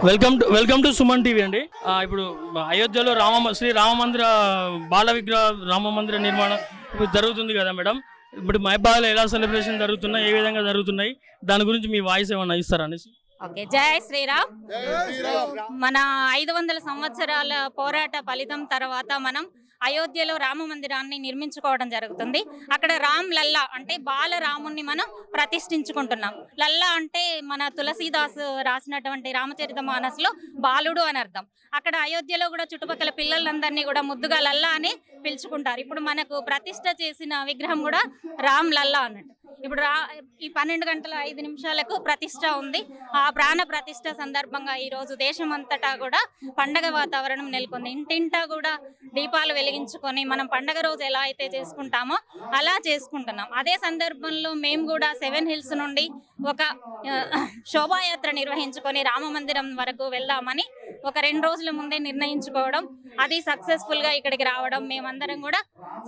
Welcome to Suman TV అండి. ఇప్పుడు అయోధ్యలో శ్రీ రామ మందిర బాల విగ్రహ రామ మందిర నిర్మాణం ఇప్పుడు జరుగుతుంది కదా మేడం. ఇప్పుడు మహబాద్లో ఎలా సెలబ్రేషన్ జరుగుతున్నాయి, ఏ విధంగా జరుగుతున్నాయి, దాని గురించి మీ వాయిస్ ఏమన్నా ఇస్తారా అనేసి. ఓకే, జై శ్రీరామ్. మన 500 సంవత్సరాల పోరాట ఫలితం తర్వాత మనం అయోధ్యలో రామ మందిరాన్ని నిర్మించుకోవడం జరుగుతుంది. అక్కడ రామ్ లల్లా అంటే బాల రాముణ్ణి మనం ప్రతిష్ఠించుకుంటున్నాం. లల్లా అంటే మన తులసీదాస్ రాసినటువంటి రామచరితమానస్లో బాలుడు అని అర్థం. అక్కడ అయోధ్యలో కూడా చుట్టుపక్కల పిల్లలందరినీ కూడా ముద్దుగా లల్లా అని పిలుచుకుంటారు. ఇప్పుడు మనకు ప్రతిష్ఠ చేసిన విగ్రహం కూడా రామ్ లల్లా అన్నట్టు. ఇప్పుడు ఈ 12 గంటల 5 నిమిషాలకు ప్రతిష్ట ఉంది. ఆ ప్రాణ ప్రతిష్ట సందర్భంగా ఈరోజు దేశమంతటా కూడా పండగ వాతావరణం నెలకొంది. ఇంటింటా కూడా దీపాలు వెలిగించుకొని మనం పండగ రోజు ఎలా అయితే చేసుకుంటామో అలా చేసుకుంటున్నాం. అదే సందర్భంలో మేము కూడా 7 హిల్స్ నుండి ఒక శోభాయాత్ర నిర్వహించుకొని రామ మందిరం వరకు వెళ్దామని ఒక 2 రోజుల ముందే నిర్ణయించుకోవడం, అది సక్సెస్ఫుల్గా ఇక్కడికి రావడం మేమందరం కూడా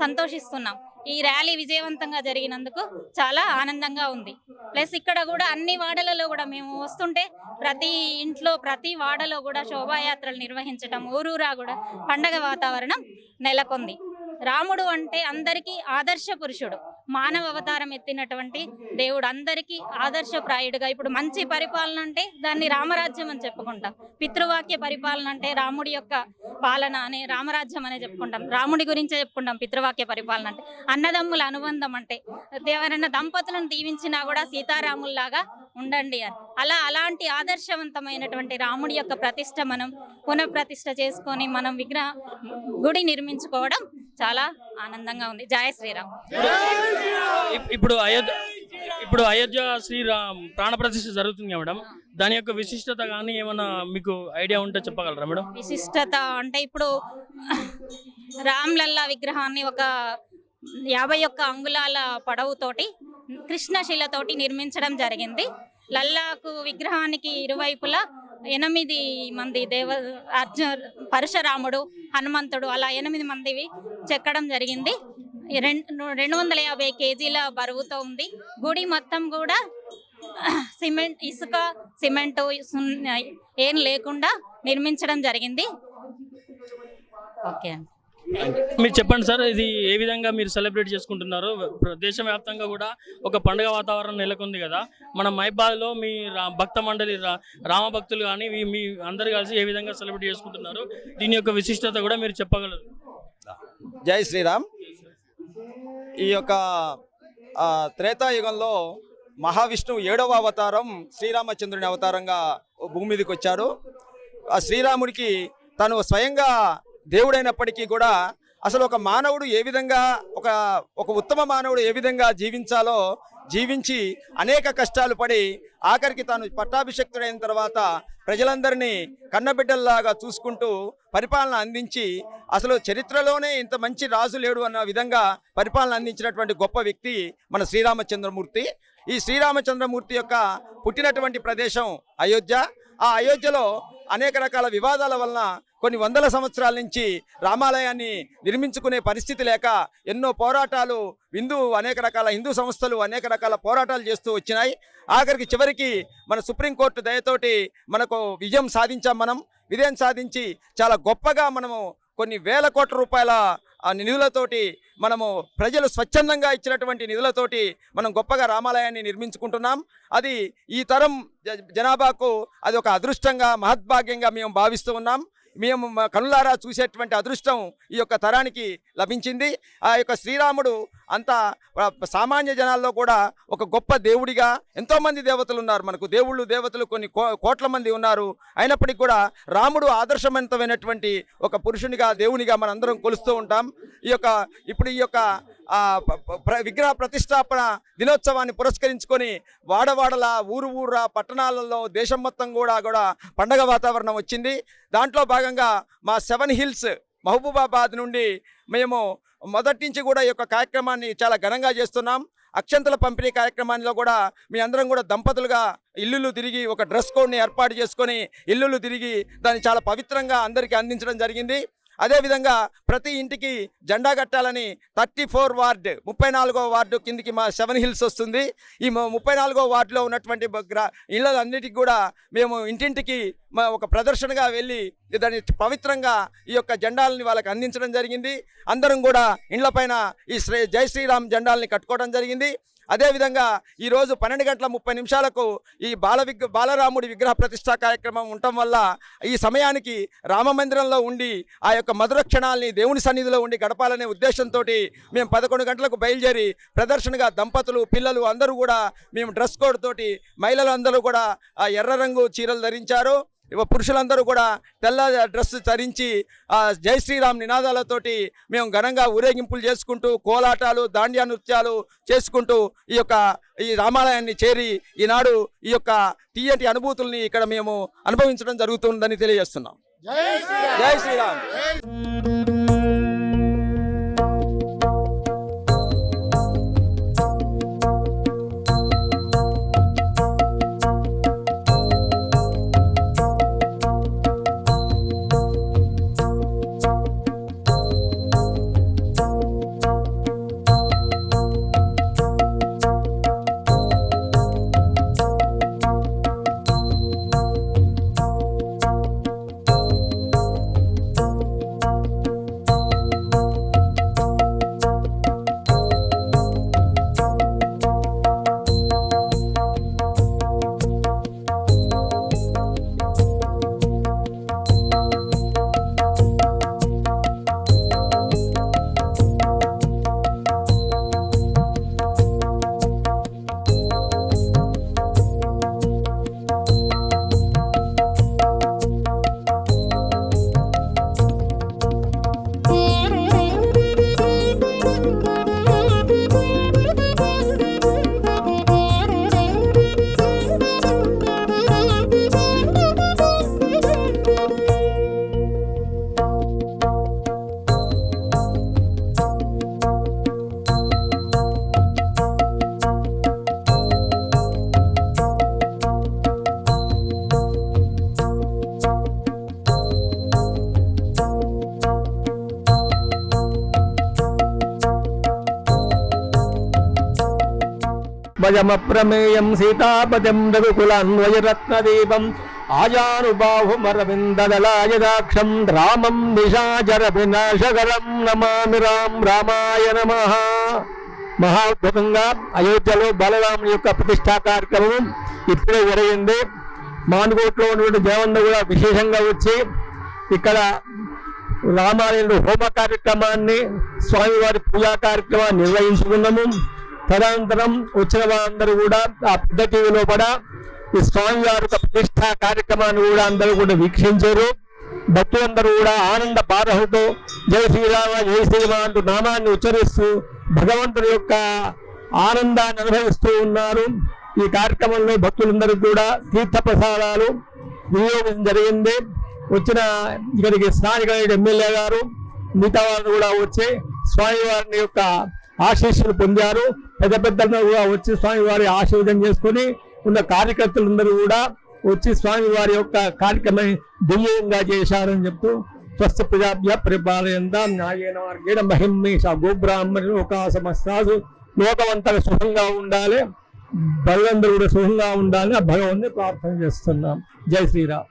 సంతోషిస్తున్నాం. ఈ ర్యాలీ విజయవంతంగా జరిగినందుకు చాలా ఆనందంగా ఉంది. ప్లస్ ఇక్కడ కూడా అన్ని వాడలలో కూడా మేము వస్తుంటే ప్రతి ఇంట్లో ప్రతి వాడలో కూడా శోభాయాత్రలు నిర్వహించడం, ఊరూరా కూడా పండగ వాతావరణం నెలకొంది. రాముడు అంటే అందరికీ ఆదర్శ పురుషుడు, మానవ అవతారం ఎత్తినటువంటి దేవుడు, అందరికీ ఆదర్శప్రాయుడుగా. ఇప్పుడు మంచి పరిపాలన అంటే దాన్ని రామరాజ్యం అని చెప్పుకుంటాం. పితృవాక్య పరిపాలన అంటే రాముడి యొక్క పాలన అనే రామరాజ్యం అనే చెప్పుకుంటాం. రాముడి గురించే చెప్పుకుంటాం పితృవాక్య పరిపాలన అంటే. అన్నదమ్ముల అనుబంధం అంటే ఎవరైనా దంపతులను దీవించినా కూడా సీతారాముల్లాగా ఉండండి అని. అలాంటి ఆదర్శవంతమైనటువంటి రాముడి యొక్క ప్రతిష్ట మనం పునఃప్రతిష్ఠ చేసుకొని మనం గుడి నిర్మించుకోవడం చాలా ఆనందంగా ఉంది. జై శ్రీరామ్. ఇప్పుడు అయోధ్య శ్రీరామ్ ప్రాణ ప్రతిష్ఠ జరుగుతుంది మేడం. దాని యొక్క విశిష్టత కానీ ఏమన్నా మీకు ఐడియా ఉంటే చెప్పగలరా మేడం? విశిష్టత అంటే ఇప్పుడు రామ్ లల్లా విగ్రహాన్ని ఒక 51 అంగుళాల పొడవుతోటి కృష్ణశిలతోటి నిర్మించడం జరిగింది. లల్లాకు విగ్రహానికి ఇరువైపులా 8 మంది పరశురాముడు, హనుమంతుడు అలా 8 మందివి చెక్కడం జరిగింది. 250 కేజీల బరువుతో ఉంది. గుడి మొత్తం కూడా ఇసుక సిమెంట్ ఏం లేకుండా నిర్మించడం జరిగింది. ఓకే, మీరు చెప్పండి సార్, ఇది ఏ విధంగా మీరు సెలబ్రేట్ చేసుకుంటున్నారు? దేశవ్యాప్తంగా కూడా ఒక పండుగ వాతావరణం నెలకొంది కదా. మన మహబాద్లో మీ భక్త మండలి రామ భక్తులు కానీ మీ అందరు కలిసి ఏ విధంగా సెలబ్రేట్ చేసుకుంటున్నారు, దీని యొక్క విశిష్టత కూడా మీరు చెప్పగలరు? జై శ్రీరామ్. ఈ యొక్క త్రేతాయుగంలో మహావిష్ణువు 7వ అవతారం శ్రీరామచంద్రుని అవతారంగా భూమి మీదకి వచ్చాడు. ఆ శ్రీరాముడికి తను స్వయంగా దేవుడైనప్పటికీ కూడా అసలు ఒక మానవుడు ఏ విధంగా ఒక ఉత్తమ మానవుడు ఏ విధంగా జీవించాలో జీవించి అనేక కష్టాలు పడి ఆఖరికి తాను పట్టాభిషక్తుడైన తర్వాత ప్రజలందరినీ కన్నబిడ్డల్లాగా చూసుకుంటూ పరిపాలన అందించి అసలు చరిత్రలోనే ఇంత మంచి రాజు లేడు అన్న విధంగా పరిపాలన అందించినటువంటి గొప్ప వ్యక్తి మన శ్రీరామచంద్రమూర్తి. ఈ శ్రీరామచంద్రమూర్తి యొక్క పుట్టినటువంటి ప్రదేశం అయోధ్య. ఆ అయోధ్యలో అనేక రకాల వివాదాల వలన కొన్ని వందల సంవత్సరాల నుంచి రామాలయాన్ని నిర్మించుకునే పరిస్థితి లేక ఎన్నో పోరాటాలు అనేక రకాల హిందూ సంస్థలు అనేక రకాల పోరాటాలు చేస్తూ వచ్చినాయి. ఆఖరికి చివరికి మన సుప్రీంకోర్టు దయతోటి మనకు విజయం సాధించి చాలా గొప్పగా మనము కొన్ని వేల కోట్ల రూపాయల నిధులతోటి మనము ప్రజలు స్వచ్ఛందంగా ఇచ్చినటువంటి నిధులతోటి మనం గొప్పగా రామాలయాన్ని నిర్మించుకుంటున్నాం. అది ఈ తరం జనాభాకు అది ఒక అదృష్టంగా మహద్భాగ్యంగా మేము భావిస్తూ ఉన్నాం. మేము కనులారా చూసేటువంటి అదృష్టం ఈ యొక్క తరానికి లభించింది. ఆ యొక్క శ్రీరాముడు అంత సామాన్య జనాల్లో కూడా ఒక గొప్ప దేవుడిగా, ఎంతోమంది దేవతలు ఉన్నారు మనకు, దేవతలు కొన్ని కోట్ల మంది ఉన్నారు. అయినప్పటికీ కూడా రాముడు ఆదర్శవంతమైనటువంటి ఒక పురుషునిగా, దేవునిగా మనందరం కొలుస్తూ ఉంటాం. ఇప్పుడు ఈ యొక్క విగ్రహ ప్రతిష్టాపన దినోత్సవాన్ని పురస్కరించుకొని వాడవాడల ఊరా పట్టణాలలో దేశం మొత్తం కూడా పండగ వాతావరణం వచ్చింది. దాంట్లో భాగంగా మా 7 హిల్స్ మహబూబాబాద్ నుండి మేము మొదటి నుంచి కూడా ఈ యొక్క కార్యక్రమాన్ని చాలా ఘనంగా చేస్తున్నాం. అక్షంతల పంపిణీ కార్యక్రమాల్లో కూడా మీ అందరం కూడా దంపతులుగా ఇల్లులు తిరిగి ఒక డ్రెస్ కోడ్ని ఏర్పాటు చేసుకొని ఇల్లులు తిరిగి దాన్ని చాలా పవిత్రంగా అందరికీ అందించడం జరిగింది. అదేవిధంగా ప్రతి ఇంటికి జెండా కట్టాలని 34 వార్డు 34వ వార్డు కిందికి మా 7 హిల్స్ వస్తుంది. ఈ 34వ వార్డులో ఉన్నటువంటి ఇళ్ళన్నిటికీ కూడా మేము ఇంటింటికి ఒక ప్రదర్శనగా వెళ్ళి దాన్ని పవిత్రంగా ఈ యొక్క జెండాలని వాళ్ళకి అందించడం జరిగింది. అందరం కూడా ఇండ్లపైన ఈ జై శ్రీరామ్ జెండాలని కట్టుకోవడం జరిగింది. అదేవిధంగా ఈరోజు 12:30 ఈ బాలరాముడి విగ్రహ ప్రతిష్టా కార్యక్రమం ఉండటం వల్ల ఈ సమయానికి రామమందిరంలో ఉండి ఆ యొక్క మధుర క్షణాలని దేవుని సన్నిధిలో ఉండి గడపాలనే ఉద్దేశంతో మేము 11 గంటలకు బయలుదేరి ప్రదర్శనగా దంపతులు పిల్లలు అందరూ కూడా మేము డ్రెస్ కోడ్ తోటి మహిళలు అందరూ కూడా ఆ ఎర్ర రంగు చీరలు ధరించారు. పురుషులందరూ కూడా తెల్ల డ్రెస్ ధరించి జై శ్రీరామ్ నినాదాలతోటి మేము ఘనంగా ఊరేగింపులు చేసుకుంటూ కోలాటాలు దాండియా నృత్యాలు చేసుకుంటూ ఈ రామాలయాన్ని చేరి ఈనాడు ఈ యొక్క తీయటి అనుభూతుల్ని ఇక్కడ మేము అనుభవించడం జరుగుతుందని తెలియజేస్తున్నాం. జై శ్రీరామ్. భజమప్రమేయం సీతాపతిం రఘుకులాన్వయరత్నదీపం ఆజానుబాహుమరవిందదలాయదాక్షం రామం నిశాచర వినాశకరం నమామి రామాయ నమః. మహాద్భుతంగా అయోధ్యలో బలరాముని యొక్క ప్రతిష్టా కార్యక్రమం ఇప్పుడే జరిగింది. మానుకోట్లో ఉన్నటువంటి దేవంద కూడా విశేషంగా వచ్చి ఇక్కడ రామాలయంలో హోమ కార్యక్రమాన్ని స్వామివారి పూజా కార్యక్రమాన్ని నిర్వహించుకున్నాము. తదనంతరం వచ్చిన వారందరూ కూడా ఆ పెద్ద టీవీలో కూడా ఈ స్వామివారి ప్రతిష్టా కార్యక్రమాన్ని కూడా అందరూ కూడా వీక్షించారు. భక్తులందరూ కూడా ఆనంద పారహుతో జై శ్రీరామ జై శ్రీరామ అంటూ నామాన్ని ఉచ్చరిస్తూ భగవంతుడి యొక్క ఆనందాన్ని అనుభవిస్తూ ఉన్నారు. ఈ కార్యక్రమంలో భక్తులందరూ కూడా తీర్థ ప్రసాదాలు వినియోగం జరిగింది. వచ్చిన ఇక్కడికి స్థానిక ఎమ్మెల్యే గారు మిగతా వారు కూడా వచ్చి స్వామివారిని యొక్క ఆశీస్సులు పొందారు. పెద్ద పెద్దలు కూడా వచ్చి స్వామివారి ఆశీర్వదం చేసుకుని ఉన్న కార్యకర్తలందరూ కూడా వచ్చి స్వామివారి యొక్క కార్యక్రమం దివ్యంగా చేశారని చెప్తూ స్వస్థ ప్రజాభ్య పరిపాలయంతాం న్యాయేన మార్గేణ మహిమేష గోబ్రాహ్మణి లోకా సమస్తాసు. లోకమంతా సుఖంగా ఉండాలి, భగవంతుడు కూడా సుఖంగా ఉండాలని ఆ భగవంతుని ప్రార్థన చేస్తున్నాం. జై శ్రీరామ్.